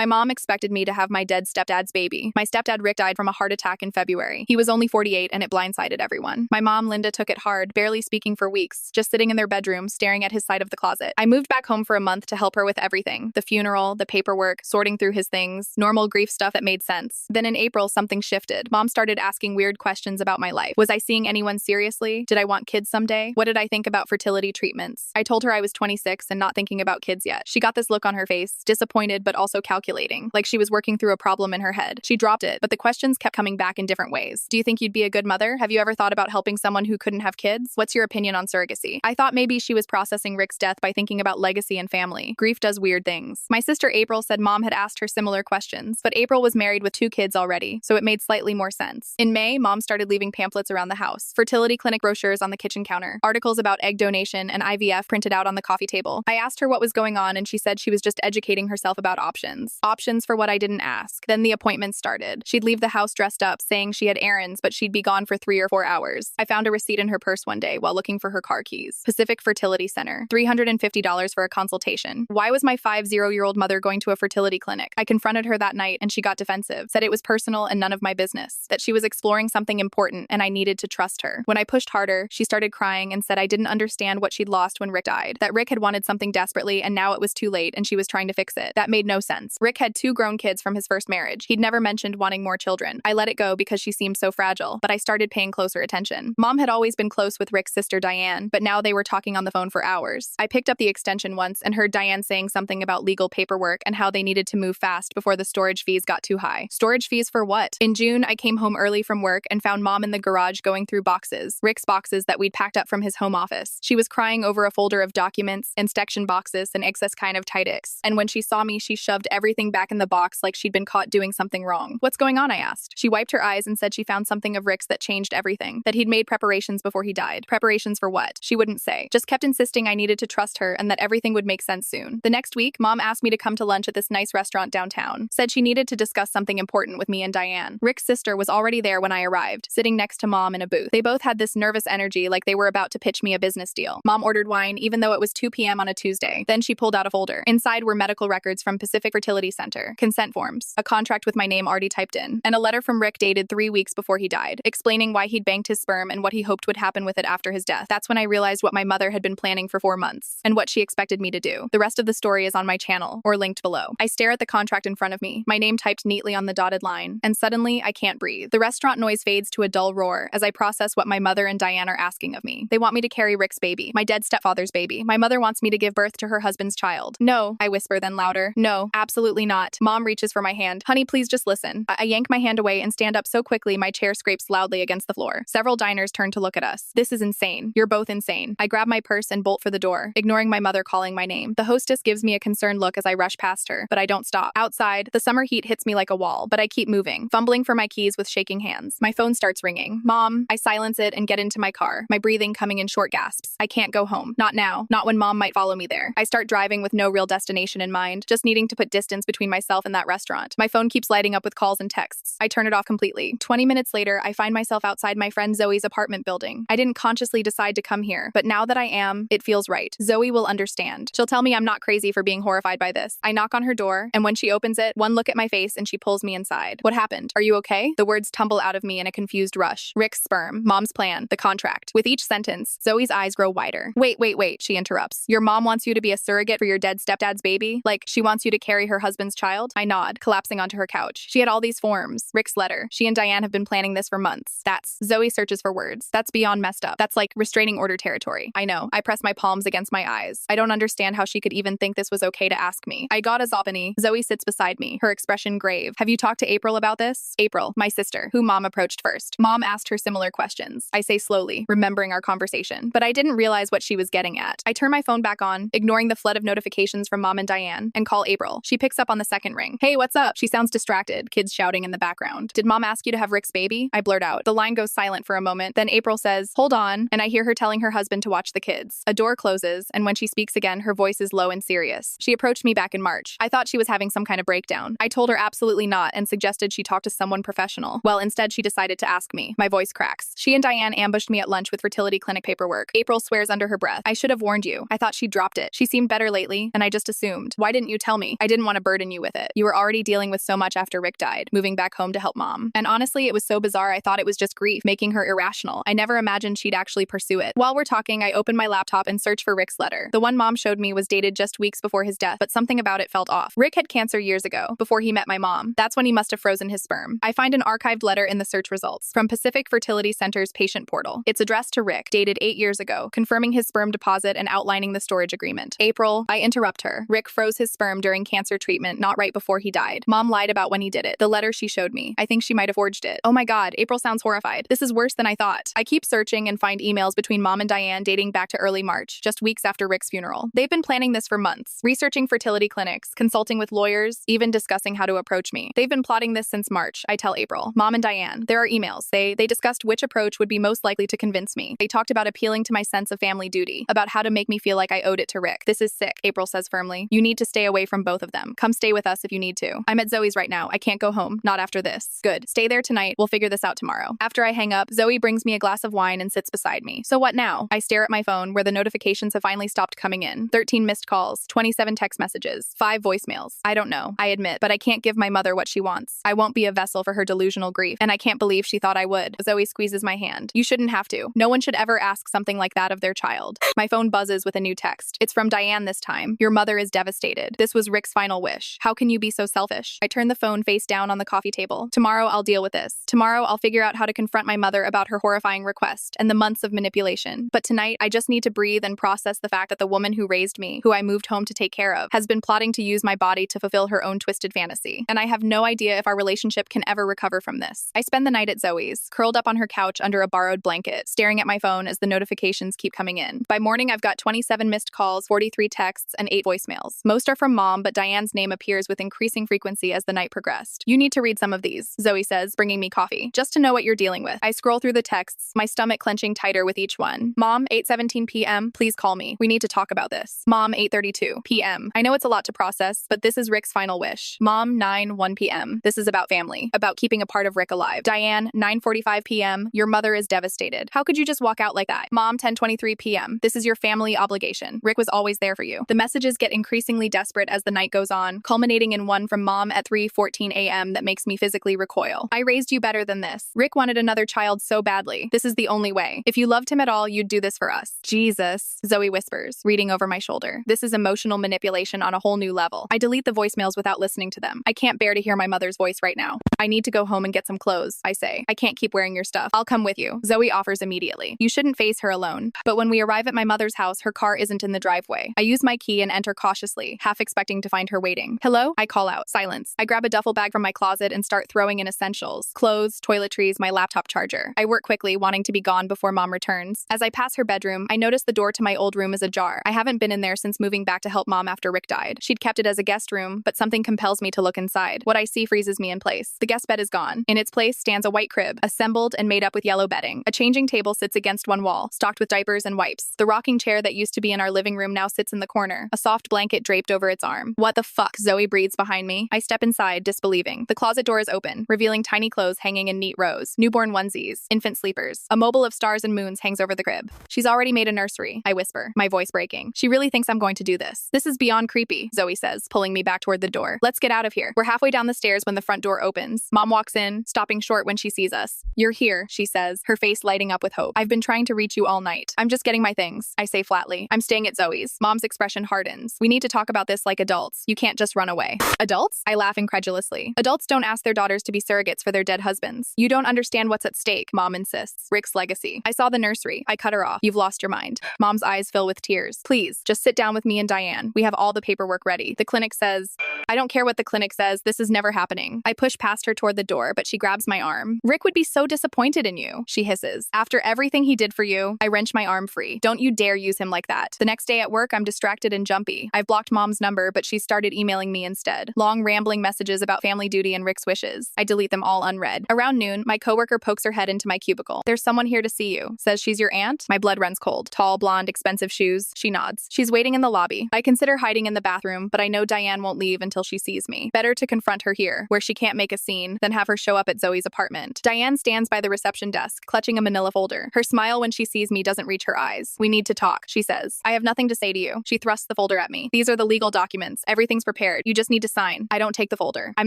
My mom expected me to have my dead stepdad's baby. My stepdad Rick died from a heart attack in February. He was only 48 and it blindsided everyone. My mom Linda took it hard, barely speaking for weeks, just sitting in their bedroom, staring at his side of the closet. I moved back home for a month to help her with everything. The funeral, the paperwork, sorting through his things, normal grief stuff that made sense. Then in April, something shifted. Mom started asking weird questions about my life. Was I seeing anyone seriously? Did I want kids someday? What did I think about fertility treatments? I told her I was 26 and not thinking about kids yet. She got this look on her face, disappointed but also calculating, like she was working through a problem in her head. She dropped it, but the questions kept coming back in different ways. Do you think you'd be a good mother? Have you ever thought about helping someone who couldn't have kids? What's your opinion on surrogacy? I thought maybe she was processing Rick's death by thinking about legacy and family. Grief does weird things. My sister April said mom had asked her similar questions, but April was married with 2 kids already, so it made slightly more sense. In May, mom started leaving pamphlets around the house, fertility clinic brochures on the kitchen counter, articles about egg donation and IVF printed out on the coffee table. I asked her what was going on and she said she was just educating herself about options. Options for what I didn't ask. Then the appointments started. She'd leave the house dressed up, saying she had errands, but she'd be gone for 3 or 4 hours. I found a receipt in her purse one day while looking for her car keys. Pacific Fertility Center, $350 for a consultation. Why was my 50-year-old mother going to a fertility clinic? I confronted her that night and she got defensive, said it was personal and none of my business, that she was exploring something important and I needed to trust her. When I pushed harder, she started crying and said I didn't understand what she'd lost when Rick died, that Rick had wanted something desperately and now it was too late and she was trying to fix it. That made no sense. Rick had 2 grown kids from his first marriage. He'd never mentioned wanting more children. I let it go because she seemed so fragile, but I started paying closer attention. Mom had always been close with Rick's sister Diane, but now they were talking on the phone for hours. I picked up the extension once and heard Diane saying something about legal paperwork and how they needed to move fast before the storage fees got too high. Storage fees for what? In June, I came home early from work and found mom in the garage going through boxes, Rick's boxes that we'd packed up from his home office. She was crying over a folder of documents, inspection boxes, and excess kind of Tydex. And when she saw me, she shoved everything back in the box like she'd been caught doing something wrong. What's going on? I asked. She wiped her eyes and said she found something of Rick's that changed everything, that he'd made preparations before he died. Preparations for what? She wouldn't say. Just kept insisting I needed to trust her and that everything would make sense soon. The next week, mom asked me to come to lunch at this nice restaurant downtown. Said she needed to discuss something important with me and Diane. Rick's sister was already there when I arrived, sitting next to mom in a booth. They both had this nervous energy like they were about to pitch me a business deal. Mom ordered wine even though it was 2 p.m. on a Tuesday. Then she pulled out a folder. Inside were medical records from Pacific Fertility Center, consent forms, a contract with my name already typed in, and a letter from Rick dated 3 weeks before he died, explaining why he'd banked his sperm and what he hoped would happen with it after his death. That's when I realized what my mother had been planning for 4 months, and what she expected me to do. The rest of the story is on my channel, or linked below. I stare at the contract in front of me, my name typed neatly on the dotted line, and suddenly I can't breathe. The restaurant noise fades to a dull roar as I process what my mother and Diane are asking of me. They want me to carry Rick's baby, my dead stepfather's baby. My mother wants me to give birth to her husband's child. No, I whisper, then louder. No, absolutely not. Mom reaches for my hand. Honey, please just listen. I yank my hand away and stand up so quickly my chair scrapes loudly against the floor. Several diners turn to look at us. This is insane. You're both insane. I grab my purse and bolt for the door, ignoring my mother calling my name. The hostess gives me a concerned look as I rush past her, but I don't stop. Outside, the summer heat hits me like a wall, but I keep moving, fumbling for my keys with shaking hands. My phone starts ringing. Mom. I silence it and get into my car, my breathing coming in short gasps. I can't go home. Not now. Not when mom might follow me there. I start driving with no real destination in mind, just needing to put distance between myself and that restaurant. My phone keeps lighting up with calls and texts. I turn it off completely. 20 minutes later, I find myself outside my friend Zoe's apartment building. I didn't consciously decide to come here, but now that I am, it feels right. Zoe will understand. She'll tell me I'm not crazy for being horrified by this. I knock on her door, and when she opens it, one look at my face and she pulls me inside. What happened? Are you okay? The words tumble out of me in a confused rush. Rick's sperm, mom's plan, the contract. With each sentence, Zoe's eyes grow wider. Wait, she interrupts. Your mom wants you to be a surrogate for your dead stepdad's baby? Like, she wants you to carry her husband's child? I nod, collapsing onto her couch. She had all these forms. Rick's letter. She and Diane have been planning this for months. Zoe searches for words. That's beyond messed up. That's like restraining order territory. I know. I press my palms against my eyes. I don't understand how she could even think this was okay to ask me. I got a zoppany. Zoe sits beside me, her expression grave. Have you talked to April about this? April, my sister, who mom approached first. Mom asked her similar questions. I say slowly, remembering our conversation, but I didn't realize what she was getting at. I turn my phone back on, ignoring the flood of notifications from mom and Diane, and call April. She picks up on the second ring. Hey, what's up? She sounds distracted, kids shouting in the background. Did mom ask you to have Rick's baby? I blurt out. The line goes silent for a moment, then April says, hold on, and I hear her telling her husband to watch the kids. A door closes, and when she speaks again, her voice is low and serious. She approached me back in March. I thought she was having some kind of breakdown. I told her absolutely not and suggested she talk to someone professional. Well, instead she decided to ask me. My voice cracks. She and Diane ambushed me at lunch with fertility clinic paperwork. April swears under her breath. I should have warned you. I thought she dropped it. She seemed better lately, and I just assumed. Why didn't you tell me? I didn't want to burden you with it. You were already dealing with so much after Rick died, moving back home to help mom. And honestly, it was so bizarre I thought it was just grief, making her irrational. I never imagined she'd actually pursue it. While we're talking, I opened my laptop and searched for Rick's letter. The one mom showed me was dated just weeks before his death, but something about it felt off. Rick had cancer years ago, before he met my mom. That's when he must have frozen his sperm. I find an archived letter in the search results from Pacific Fertility Center's patient portal. It's addressed to Rick, dated 8 years ago, confirming his sperm deposit and outlining the storage agreement. April, I interrupt her. Rick froze his sperm during cancer treatment, not right before he died. Mom lied about when he did it. The letter she showed me. I think she might have forged it. Oh my god, April sounds horrified. This is worse than I thought. I keep searching and find emails between mom and Diane dating back to early March, just weeks after Rick's funeral. They've been planning this for months, researching fertility clinics, consulting with lawyers, even discussing how to approach me. They've been plotting this since March, I tell April. Mom and Diane, there are emails. They discussed which approach would be most likely to convince me. They talked about appealing to my sense of family duty, about how to make me feel like I owed it to Rick. This is sick, April says firmly. You need to stay away from both of them. Come stay with us if you need to. I'm at Zoe's right now. I can't go home. Not after this. Good. Stay there tonight. We'll figure this out tomorrow. After I hang up, Zoe brings me a glass of wine and sits beside me. So what now? I stare at my phone where the notifications have finally stopped coming in. 13 missed calls, 27 text messages, 5 voicemails. I don't know, I admit, but I can't give my mother what she wants. I won't be a vessel for her delusional grief, and I can't believe she thought I would. Zoe squeezes my hand. You shouldn't have to. No one should ever ask something like that of their child. My phone buzzes with a new text. It's from Diane this time. Your mother is devastated. This was Rick's final wish. How can you be so selfish? I turn the phone face down on the coffee table. Tomorrow I'll deal with this. Tomorrow I'll figure out how to confront my mother about her horrifying request and the months of manipulation. But tonight, I just need to breathe and process the fact that the woman who raised me, who I moved home to take care of, has been plotting to use my body to fulfill her own twisted fantasy. And I have no idea if our relationship can ever recover from this. I spend the night at Zoe's, curled up on her couch under a borrowed blanket, staring at my phone as the notifications keep coming in. By morning, I've got 27 missed calls, 43 texts, and 8 voicemails. Most are from mom, but Diane's name appears with increasing frequency as the night progressed. You need to read some of these, Zoe says, bringing me coffee, just to know what you're dealing with. I scroll through the texts, my stomach clenching tighter with each one. Mom, 8:17 p.m., please call me. We need to talk about this. Mom, 8:32 p.m. I know it's a lot to process, but this is Rick's final wish. Mom, 9:01 p.m. This is about family, about keeping a part of Rick alive. Diane, 9:45 p.m. Your mother is devastated. How could you just walk out like that? Mom, 10:23 p.m. This is your family obligation. Rick was always there for you. The messages get increasingly desperate as the night goes on, culminating in one from mom at 3:14 a.m. that makes me physically recoil. I raised you better than this. Rick wanted another child so badly. This is the only way. If you loved him at all, you'd do this for us. Jesus, Zoe whispers, reading over my shoulder. This is emotional manipulation on a whole new level. I delete the voicemails without listening to them. I can't bear to hear my mother's voice right now. I need to go home and get some clothes, I say. I can't keep wearing your stuff. I'll come with you. Zoe offers immediately. You shouldn't face her alone. But when we arrive at my mother's house, her car isn't in the driveway. I use my key and enter cautiously, half expecting to find her waiting. Hello? I call out. Silence. I grab a duffel bag from my closet and start throwing in essentials. Clothes, toiletries, my laptop charger. I work quickly, wanting to be gone before mom returns. As I pass her bedroom, I notice the door to my old room is ajar. I haven't been in there since moving back to help mom after Rick died. She'd kept it as a guest room, but something compels me to look inside. What I see freezes me in place. The guest bed is gone. In its place stands a white crib, assembled and made up with yellow bedding. A changing table sits against one wall, stocked with diapers and wipes. The rocking chair that used to be in our living room now sits in the corner, a soft blanket draped over its arm. What the fuck? Zoe breathes behind me. I step inside, disbelieving. The closet door is open, revealing tiny clothes hanging in neat rows. Newborn onesies, infant sleepers. A mobile of stars and moons hangs over the crib. She's already made a nursery, I whisper, my voice breaking. She really thinks I'm going to do this. This is beyond creepy, Zoe says, pulling me back toward the door. Let's get out of here. We're halfway down the stairs when the front door opens. Mom walks in, stopping short when she sees us. You're here, she says, her face lighting up with hope. I've been trying to reach you all night. I'm just getting my things, I say flatly. I'm staying at Zoe's. Mom's expression hardens. We need to talk about this like adults. You can't just run away. Adults? I laugh incredulously. Adults don't ask their daughters to be surrogates for their dead husbands. You don't understand what's at stake, Mom insists. Rick's legacy. I saw the nursery. I cut her off. You've lost your mind. Mom's eyes fill with tears. Please, just sit down with me and Diane. We have all the paperwork ready. The clinic says... I don't care what the clinic says. This is never happening. I push past her toward the door, but she grabs my arm. Rick would be so disappointed in you, she hisses. After everything he did for you, I wrench my arm free. Don't you dare use him like that. The next day at work, I'm distracted and jumpy. I've blocked Mom's number, but she started emailing me instead. Long, rambling messages about family duty and Rick's wishes. I delete them all unread. Around noon, my coworker pokes her head into my cubicle. There's someone here to see you. Says she's your aunt? My blood runs cold. Tall, blonde, expensive shoes. She nods. She's waiting in the lobby. I consider hiding in the bathroom, but I know Diane won't leave until until she sees me. Better to confront her here, where she can't make a scene, than have her show up at Zoe's apartment. Diane stands by the reception desk, clutching a manila folder. Her smile when she sees me doesn't reach her eyes. We need to talk, she says. I have nothing to say to you. She thrusts the folder at me. These are the legal documents. Everything's prepared. You just need to sign. I don't take the folder. I'm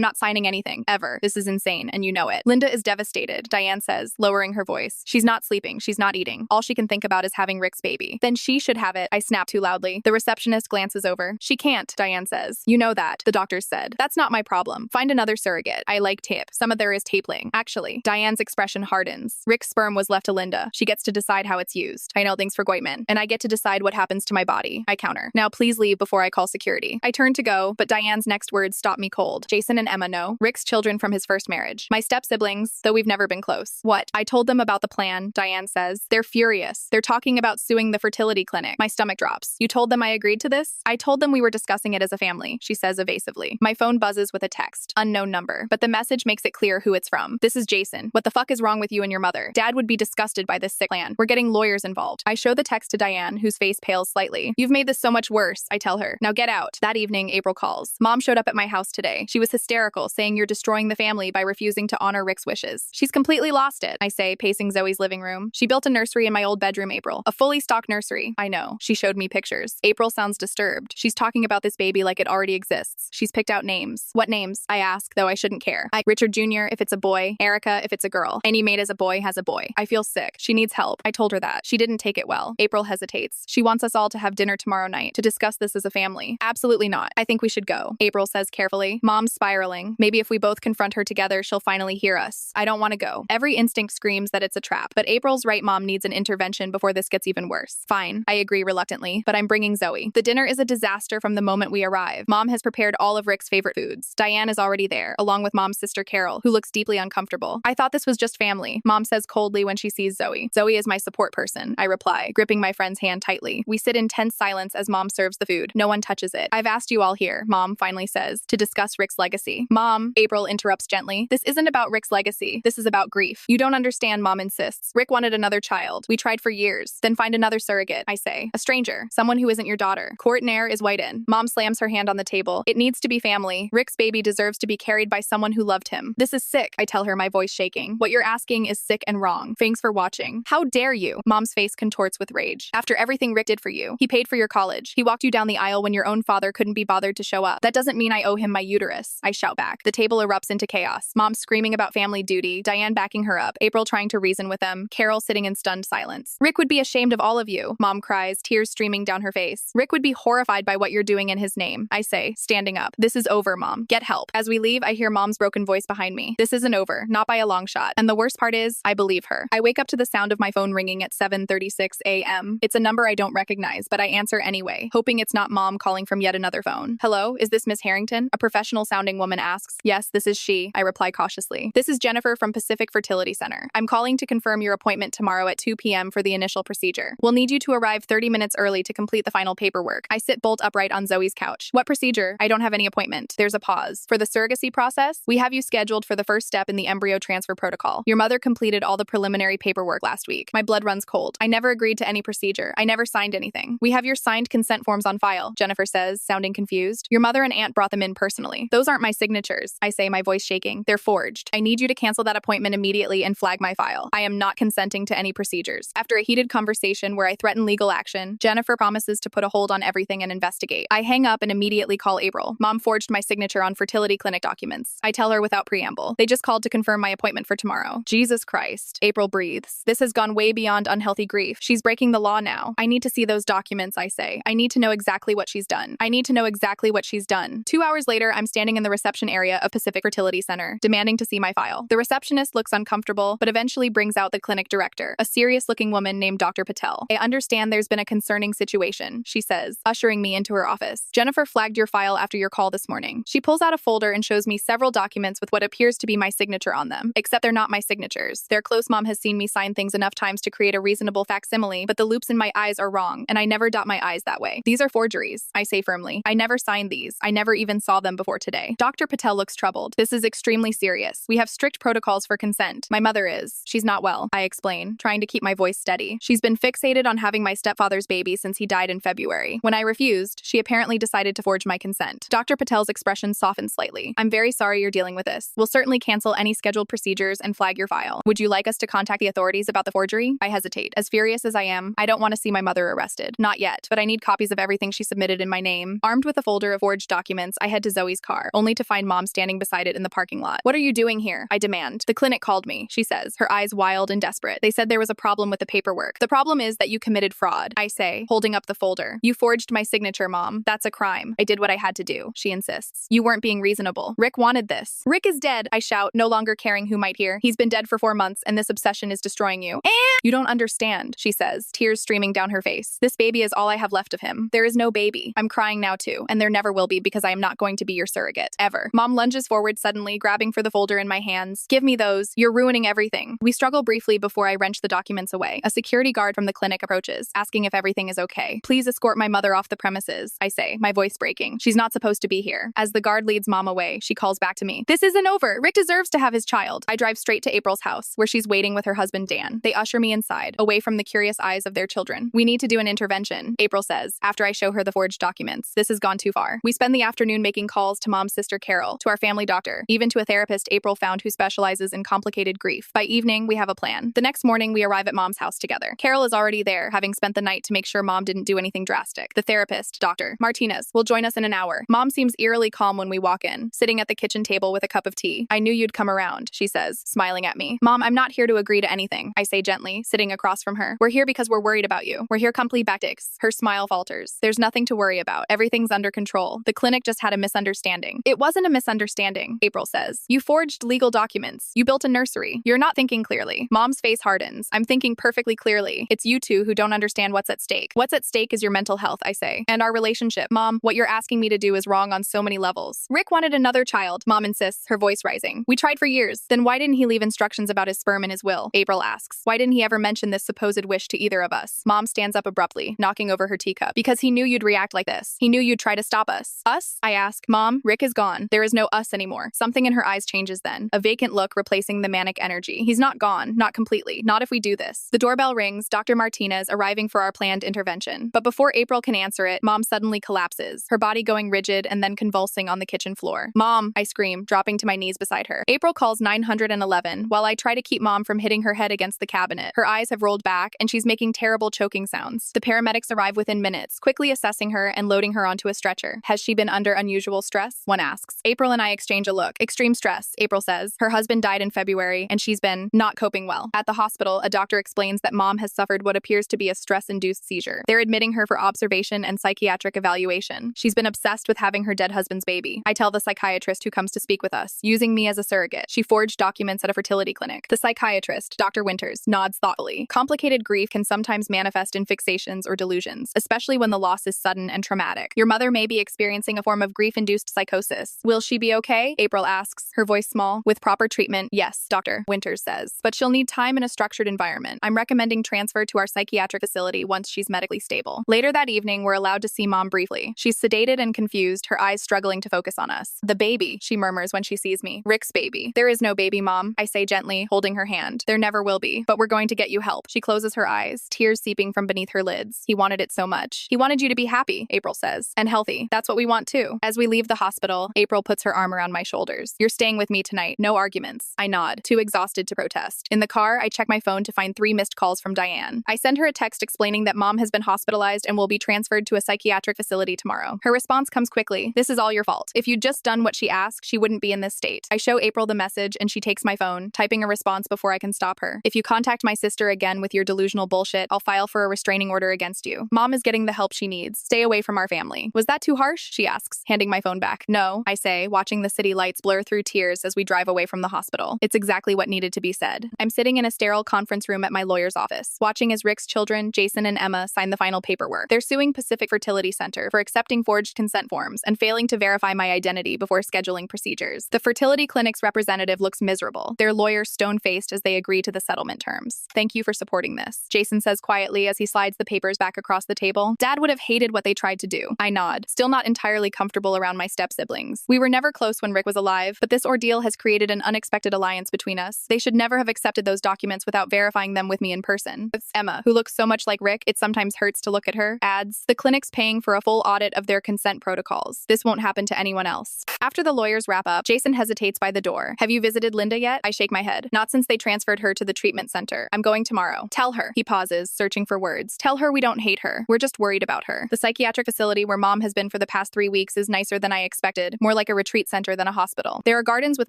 not signing anything, ever. This is insane, and you know it. Linda is devastated, Diane says, lowering her voice. She's not sleeping. She's not eating. All she can think about is having Rick's baby. Then she should have it. I snap too loudly. The receptionist glances over. She can't, Diane says. You know that, the doctors said. That's not my problem. Find another surrogate. I like tape. Some of there is tape laying. Actually, Diane's expression hardens. Rick's sperm was left to Linda. She gets to decide how it's used. I know things for Goitman, and I get to decide what happens to my body. I counter. Now please leave before I call security. I turn to go, but Diane's next words stop me cold. Jason and Emma know. Rick's children from his first marriage. My step-siblings, though we've never been close. What? I told them about the plan, Diane says. They're furious. They're talking about suing the fertility clinic. My stomach drops. You told them I agreed to this? I told them we were discussing it as a family, she says evasively. My phone buzzes with a text. Unknown number. But the message makes it clear who it's from. This is Jason. What the fuck is wrong with you and your mother? Dad would be disgusted by this sick plan. We're getting lawyers involved. I show the text to Diane, whose face pales slightly. You've made this so much worse, I tell her. Now get out. That evening, April calls. Mom showed up at my house today. She was hysterical, saying you're destroying the family by refusing to honor Rick's wishes. She's completely lost it, I say, pacing Zoe's living room. She built a nursery in my old bedroom, April. A fully stocked nursery. I know. She showed me pictures. April sounds disturbed. She's talking about this baby like it already exists. She's picked out names. What names? I ask, though I shouldn't care. Richard Jr. if it's a boy, Erica if it's a girl. Any made as a boy has a boy. I feel sick. She needs help. I told her that. She didn't take it well. April hesitates. She wants us all to have dinner tomorrow night to discuss this as a family. Absolutely not. I think we should go. April says carefully. Mom's spiraling. Maybe if we both confront her together, she'll finally hear us. I don't want to go. Every instinct screams that it's a trap, but April's right. Mom needs an intervention before this gets even worse. Fine. I agree reluctantly, but I'm bringing Zoe. The dinner is a disaster from the moment we arrive. Mom has prepared all of Rick's favorite foods. Diane is already there, along with Mom's sister Carol, who looks deeply uncomfortable. I thought this was just family, Mom says coldly when she sees Zoe. Zoe is my support person, I reply, gripping my friend's hand tightly. We sit in tense silence as Mom serves the food. No one touches it. I've asked you all here, Mom finally says, to discuss Rick's legacy. Mom, April interrupts gently. This isn't about Rick's legacy. This is about grief. You don't understand, Mom insists. Rick wanted another child. We tried for years. Then find another surrogate, I say. A stranger. Someone who isn't your daughter. Court Nair is white in. Mom slams her hand on the table. It needs to be family. Rick's baby deserves to be carried by someone who loved him. This is sick, I tell her, my voice shaking. What you're asking is sick and wrong. Thanks for watching. How dare you? Mom's face contorts with rage. After everything Rick did for you, he paid for your college. He walked you down the aisle when your own father couldn't be bothered to show up. That doesn't mean I owe him my uterus, I shout back. The table erupts into chaos. Mom screaming about family duty, Diane backing her up, April trying to reason with them, Carol sitting in stunned silence. Rick would be ashamed of all of you, Mom cries, tears streaming down her face. Rick would be horrified by what you're doing in his name, I say, standing up. This is over, Mom. Get help. As we leave, I hear Mom's broken voice behind me. This isn't over, not by a long shot. And the worst part is, I believe her. I wake up to the sound of my phone ringing at 7:36 a.m. It's a number I don't recognize, but I answer anyway, hoping it's not Mom calling from yet another phone. Hello, is this Miss Harrington? A professional-sounding woman asks. Yes, this is she, I reply cautiously. This is Jennifer from Pacific Fertility Center. I'm calling to confirm your appointment tomorrow at 2 p.m. for the initial procedure. We'll need you to arrive 30 minutes early to complete the final paperwork. I sit bolt upright on Zoe's couch. What procedure? I don't have any appointment. There's a pause. For the surrogacy process, we have you scheduled for the first step in the embryo transfer protocol. Your mother completed all the preliminary paperwork last week. My blood runs cold. I never agreed to any procedure. I never signed anything. We have your signed consent forms on file, Jennifer says, sounding confused. Your mother and aunt brought them in personally. Those aren't my signatures, I say, my voice shaking. They're forged. I need you to cancel that appointment immediately and flag my file. I am not consenting to any procedures. After a heated conversation where I threaten legal action, Jennifer promises to put a hold on everything and investigate. I hang up and immediately call April. Mom forged my signature on fertility clinic documents. I tell her without preamble. They just called to confirm my appointment for tomorrow. Jesus Christ. April breathes. This has gone way beyond unhealthy grief. She's breaking the law now. I need to see those documents, I say. I need to know exactly what she's done. I need to know exactly what she's done. 2 hours later, I'm standing in the reception area of Pacific Fertility Center, demanding to see my file. The receptionist looks uncomfortable, but eventually brings out the clinic director, a serious-looking woman named Dr. Patel. I understand there's been a concerning situation, she says, ushering me into her office. Jennifer flagged your file after your call this morning. She pulls out a folder and shows me several documents with what appears to be my signature on them, except they're not my signatures. Their close mom has seen me sign things enough times to create a reasonable facsimile, but the loops in my eyes are wrong, and I never dot my I's that way. These are forgeries, I say firmly. I never signed these. I never even saw them before today. Dr. Patel looks troubled. This is extremely serious. We have strict protocols for consent. My mother is. She's not well, I explain, trying to keep my voice steady. She's been fixated on having my stepfather's baby since he died in February. When I refused, she apparently decided to forge my consent. Dr. Dr. Patel's expression softened slightly. I'm very sorry you're dealing with this. We'll certainly cancel any scheduled procedures and flag your file. Would you like us to contact the authorities about the forgery? I hesitate. As furious as I am, I don't want to see my mother arrested. Not yet, but I need copies of everything she submitted in my name. Armed with a folder of forged documents, I head to Zoe's car, only to find Mom standing beside it in the parking lot. What are you doing here? I demand. The clinic called me, she says, her eyes wild and desperate. They said there was a problem with the paperwork. The problem is that you committed fraud, I say, holding up the folder. You forged my signature, Mom. That's a crime. I did what I had to do, she insists. You weren't being reasonable. Rick wanted this. Rick is dead, I shout, no longer caring who might hear. He's been dead for 4 months, and this obsession is destroying you. You don't understand, she says, tears streaming down her face. This baby is all I have left of him. There is no baby. I'm crying now too, and there never will be because I am not going to be your surrogate. Ever. Mom lunges forward suddenly, grabbing for the folder in my hands. Give me those. You're ruining everything. We struggle briefly before I wrench the documents away. A security guard from the clinic approaches, asking if everything is okay. Please escort my mother off the premises, I say, my voice breaking. She's not supposed to be here. As the guard leads Mom away, she calls back to me. This isn't over. Rick deserves to have his child. I drive straight to April's house, where she's waiting with her husband Dan. They usher me inside, away from the curious eyes of their children. We need to do an intervention, April says, after I show her the forged documents. This has gone too far. We spend the afternoon making calls to Mom's sister Carol, to our family doctor, even to a therapist April found who specializes in complicated grief. By evening, we have a plan. The next morning, we arrive at Mom's house together. Carol is already there, having spent the night to make sure Mom didn't do anything drastic. The therapist, Dr. Martinez, will join us in an hour. Mom seems eerily calm when we walk in, sitting at the kitchen table with a cup of tea. I knew you'd come around, she says, smiling at me. Mom, I'm not here to agree to anything, I say gently, sitting across from her. We're here because we're worried about you. We're here complete bactics. Her smile falters. There's nothing to worry about. Everything's under control. The clinic just had a misunderstanding. It wasn't a misunderstanding, April says. You forged legal documents. You built a nursery. You're not thinking clearly. Mom's face hardens. I'm thinking perfectly clearly. It's you two who don't understand what's at stake. What's at stake is your mental health, I say, and our relationship. Mom, what you're asking me to do is wrong on so many levels. Rick wanted another child, Mom insists, her voice rising. We tried for years. Then why didn't he leave instructions about his sperm in his will? April asks. Why didn't he ever mention this supposed wish to either of us? Mom stands up abruptly, knocking over her teacup. Because he knew you'd react like this. He knew you'd try to stop us. Us? I ask. Mom, Rick is gone. There is no us anymore. Something in her eyes changes then. A vacant look replacing the manic energy. He's not gone. Not completely. Not if we do this. The doorbell rings, Dr. Martinez arriving for our planned intervention. But before April can answer it, Mom suddenly collapses, her body going rigid and then convulsing on the kitchen floor. Mom, I scream, dropping to my knees beside her. April calls 911 while I try to keep Mom from hitting her head against the cabinet. Her eyes have rolled back and she's making terrible choking sounds. The paramedics arrive within minutes, quickly assessing her and loading her onto a stretcher. Has she been under unusual stress? One asks. April and I exchange a look. Extreme stress, April says. Her husband died in February and she's been not coping well. At the hospital, a doctor explains that Mom has suffered what appears to be a stress-induced seizure. They're admitting her for observation and psychiatric evaluation. She's been obsessed with having her dead husband's baby. I tell the psychiatrist who comes to speak with us, using me as a surrogate. She forged documents at a fertility clinic. The psychiatrist, Dr. Winters, nods thoughtfully. Complicated grief can sometimes manifest in fixations or delusions, especially when the loss is sudden and traumatic. Your mother may be experiencing a form of grief-induced psychosis. Will she be okay? April asks, her voice small. With proper treatment, yes, Dr. Winters says. But she'll need time in a structured environment. I'm recommending transfer to our psychiatric facility once she's medically stable. Later that evening, we're allowed to see Mom briefly. She's sedated and confused, her eyes struggling to focus on us. The baby, she murmurs when she sees me. Rick's baby. There is no baby, Mom, I say gently, holding her hand. There never will be, but we're going to get you help. She closes her eyes, tears seeping from beneath her lids. He wanted it so much. He wanted you to be happy, April says, and healthy. That's what we want too. As we leave the hospital, April puts her arm around my shoulders. You're staying with me tonight. No arguments. I nod, too exhausted to protest. In the car, I check my phone to find 3 missed calls from Diane. I send her a text explaining that Mom has been hospitalized and will be transferred to a psychiatric facility tomorrow. Her response comes quickly. This is all your fault. If you'd just done what she asked, she wouldn't be in this state. I show April the message and she takes my phone, typing a response before I can stop her. If you contact my sister again with your delusional bullshit, I'll file for a restraining order against you. Mom is getting the help she needs. Stay away from our family. Was that too harsh? She asks, handing my phone back. No, I say, watching the city lights blur through tears as we drive away from the hospital. It's exactly what needed to be said. I'm sitting in a sterile conference room at my lawyer's office, watching as Rick's children, Jason and Emma, sign the final paperwork. They're suing Pacific Fertility Center for accepting forged consent forms and failing to verify my identity before scheduling procedures. The fertility clinic's representative looks miserable, their lawyer stone-faced as they agree to the settlement terms. Thank you for supporting this, Jason says quietly as he slides the papers back across the table. Dad would have hated what they tried to do. I nod, still not entirely comfortable around my step-siblings. We were never close when Rick was alive, but this ordeal has created an unexpected alliance between us. They should never have accepted those documents without verifying them with me in person. It's Emma, who looks so much like Rick, it sometimes hurts to look at her, adds, the clinic's paying for a full audit of their consent protocol. calls. This won't happen to anyone else. After the lawyers wrap up, Jason hesitates by the door. Have you visited Linda yet? I shake my head. Not since they transferred her to the treatment center. I'm going tomorrow. Tell her. He pauses, searching for words. Tell her we don't hate her. We're just worried about her. The psychiatric facility where Mom has been for the past 3 weeks is nicer than I expected, more like a retreat center than a hospital. There are gardens with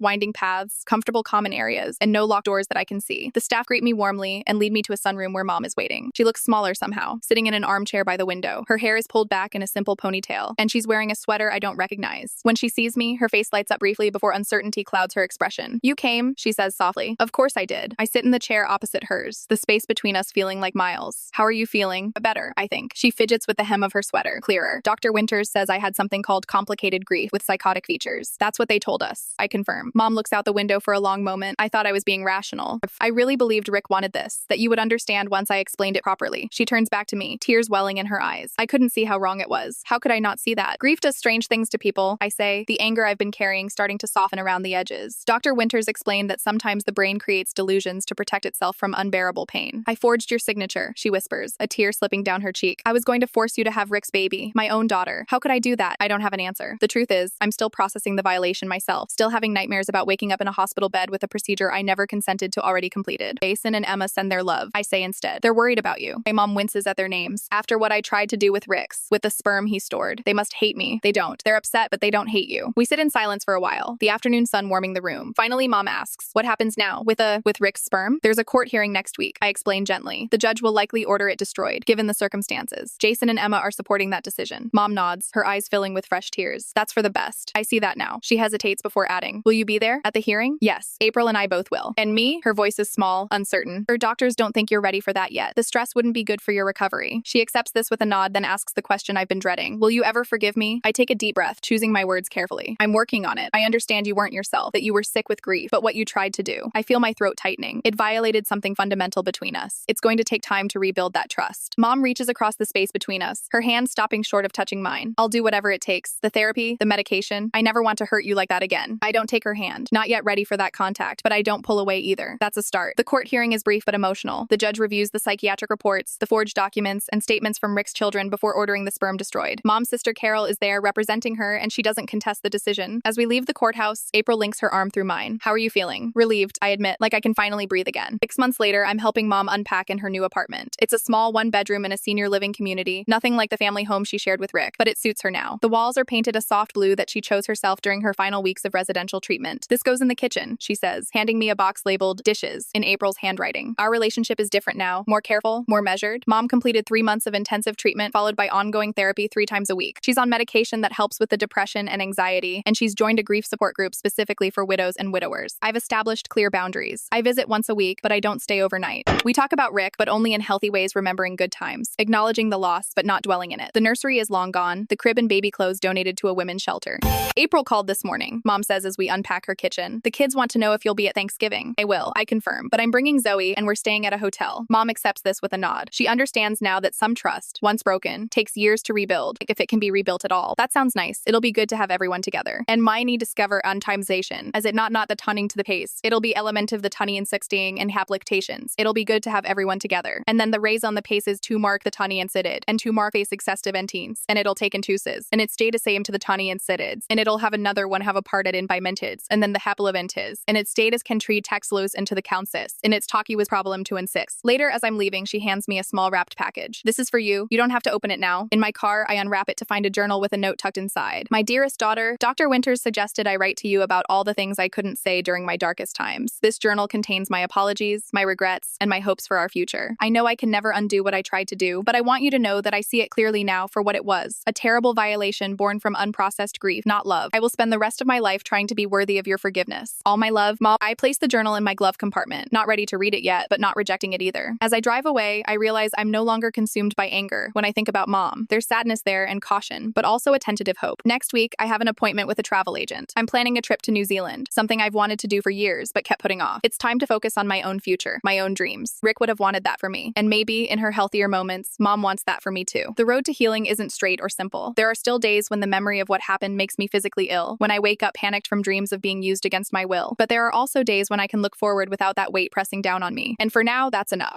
winding paths, comfortable common areas, and no locked doors that I can see. The staff greet me warmly and lead me to a sunroom where Mom is waiting. She looks smaller somehow, sitting in an armchair by the window. Her hair is pulled back in a simple ponytail, and she's wearing a sweater I don't recognize. When she sees me, her face lights up briefly before uncertainty clouds her expression. You came, she says softly. Of course I did. I sit in the chair opposite hers, the space between us feeling like miles. How are you feeling? Better, I think. She fidgets with the hem of her sweater. Clearer. Dr. Winters says I had something called complicated grief with psychotic features. That's what they told us. I confirm. Mom looks out the window for a long moment. I thought I was being rational. I really believed Rick wanted this, that you would understand once I explained it properly. She turns back to me, tears welling in her eyes. I couldn't see how wrong it was. How could I not see that? Grief does strange things to people, I say, the anger I've been carrying starting to soften around the edges. Dr. Winters explained that sometimes the brain creates delusions to protect itself from unbearable pain. I forged your signature, she whispers, a tear slipping down her cheek. I was going to force you to have Rick's baby, my own daughter. How could I do that? I don't have an answer. The truth is, I'm still processing the violation myself, still having nightmares about waking up in a hospital bed with a procedure I never consented to already completed. Jason and Emma send their love, I say instead. They're worried about you. My mom winces at their names. After what I tried to do with Rick's, with the sperm he stored. They must hate me. They don't. They're upset, but they don't hate you. We sit in silence for a while, the afternoon sun warming the room. Finally, Mom asks, what happens now? With Rick's sperm? There's a court hearing next week, I explain gently. The judge will likely order it destroyed, given the circumstances. Jason and Emma are supporting that decision. Mom nods, her eyes filling with fresh tears. That's for the best. I see that now. She hesitates before adding, will you be there? At the hearing? Yes. April and I both will. And me? Her voice is small, uncertain. Her doctors don't think you're ready for that yet. The stress wouldn't be good for your recovery. She accepts this with a nod, then asks the question I've been dreading. Will you ever forgive me? I take a deep breath, choosing my words carefully. I'm working on it. I understand you weren't yourself, that you were sick with grief, but what you tried to do. I feel my throat tightening. It violated something fundamental between us. It's going to take time to rebuild that trust. Mom reaches across the space between us, her hand stopping short of touching mine. I'll do whatever it takes. The therapy, the medication. I never want to hurt you like that again. I don't take her hand. Not yet ready for that contact, but I don't pull away either. That's a start. The court hearing is brief but emotional. The judge reviews the psychiatric reports, the forged documents, and statements from Rick's children before ordering the sperm destroyed. Mom's sister Carol is there representing her, and she doesn't contest the decision. As we leave the courthouse, April links her arm through mine. How are you feeling? Relieved, I admit, like I can finally breathe again. 6 months later, I'm helping Mom unpack in her new apartment. It's a small one-bedroom in a senior living community, nothing like the family home she shared with Rick, but it suits her now. The walls are painted a soft blue that she chose herself during her final weeks of residential treatment. This goes in the kitchen, she says, handing me a box labeled dishes in April's handwriting. Our relationship is different now, more careful, more measured. Mom completed 3 months of intensive treatment followed by ongoing therapy 3 times a week. She's on medication that helps with the depression and anxiety, and she's joined a grief support group specifically for widows and widowers. I've established clear boundaries. I visit once a week, but I don't stay overnight. We talk about Rick, but only in healthy ways, remembering good times, acknowledging the loss, but not dwelling in it. The nursery is long gone, the crib and baby clothes donated to a women's shelter. April called this morning, Mom says as we unpack her kitchen. The kids want to know if you'll be at Thanksgiving. I will, I confirm, but I'm bringing Zoe and we're staying at a hotel. Mom accepts this with a nod. She understands now that some trust, once broken, takes years to rebuild, if it can be rebuilt at all. That sounds nice. It'll be good to have everyone together. And my need discover untimization, as it not the tunning to the pace. It'll be element of the tunny and sixting and haplactations. It'll be good to have everyone together. And then the raise on the paces to mark the tunny and sitted, and to mark a successive and teens. And it'll take in tuses. And it stay the same to the tunny and sittids. And it'll have another one have a part at in by mentids. And then the hapleventids. And its status can treat texlos into the counsis. And its talkie was problem 2 and 6. Later, as I'm leaving, she hands me a small wrapped package. This is for you. You don't have to open it now. In my car, I unwrap it to find a journal with a note tucked inside. My dearest daughter, Dr. Winters suggested I write to you about all the things I couldn't say during my darkest times. This journal contains my apologies, my regrets, and my hopes for our future. I know I can never undo what I tried to do, but I want you to know that I see it clearly now for what it was. A terrible violation born from unprocessed grief, not love. I will spend the rest of my life trying to be worthy of your forgiveness. All my love, Mom. I place the journal in my glove compartment, not ready to read it yet, but not rejecting it either. As I drive away, I realize I'm no longer consumed by anger when I think about Mom. There's sadness there and caution, but also a tentative hope. Next week, I have an appointment with a travel agent. I'm planning a trip to New Zealand, something I've wanted to do for years, but kept putting off. It's time to focus on my own future, my own dreams. Rick would have wanted that for me, and maybe, in her healthier moments, Mom wants that for me too. The road to healing isn't straight or simple. There are still days when the memory of what happened makes me physically ill, when I wake up panicked from dreams of being used against my will. But there are also days when I can look forward without that weight pressing down on me. And for now, that's enough.